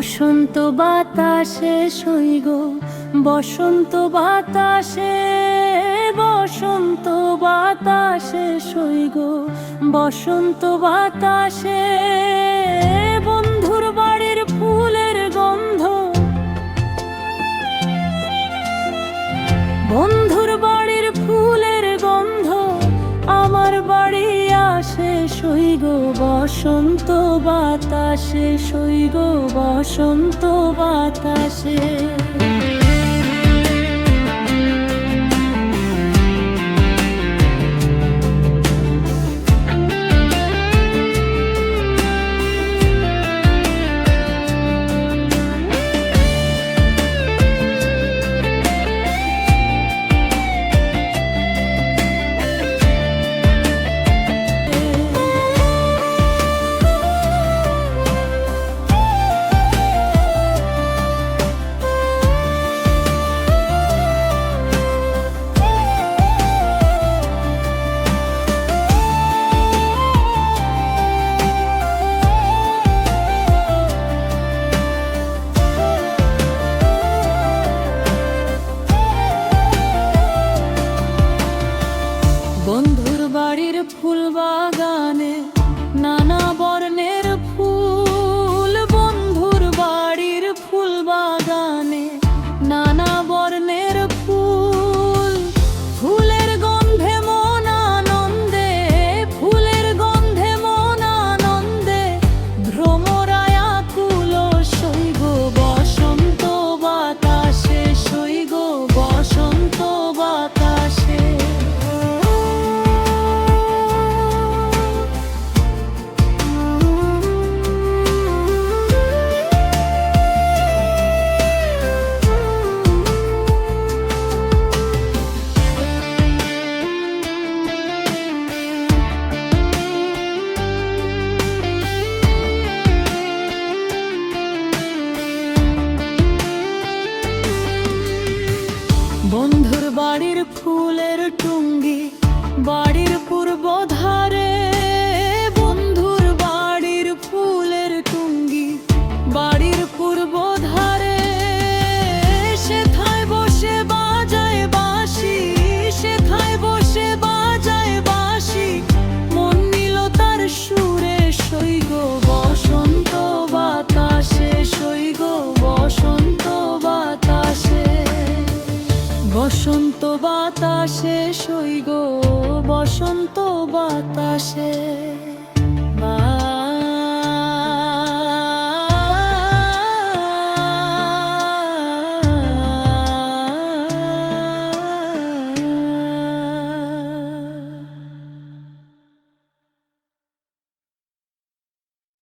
বসন্ত বাতাসে সইগ, বসন্ত বাতাসে, বসন্ত বাতাসে সইগ, বসন্ত বাতাসে। বন্ধুর বাড়ির ফুলের গন্ধ, বন্ধুর বাড়ির ফুলের গন্ধ আমার বাড়ি আসে সইগ, বসন্ত বাতাসে সইগ, বসন্ত বাতাসে। বন্ধুর বাড়ির ফুল বাগানে নানা বর্ণের ফুল, বন্ধুর বাড়ির ফুল বাগানে নানা বর্ণের ফুল। ফুলের গন্ধে মন আনন্দে, ফুলের গন্ধে মন আনন্দে ভ্রমরায় আকুল সইগ, বসন্ত বাতাসে সইগ, বসন্ত বাতাসে। বন্ধুর বাড়ির ফুলের টুঙ্গি বাড়ির পূর্ব ধারে, বন্ধুর বাড়ির ফুলের টুঙ্গি বাড়ির পূর্ব ধারে। সেথায় বসে বাজায় বাঁশি, সেথায় বসে বাজায় বাঁশি, মন নিল তার সুরে সইগ, বসন্ত বাতাসে সইগ, বসন্ত বাতাসে। বসন্ত বাতাসে সইগ, বসন্ত বাতাসে।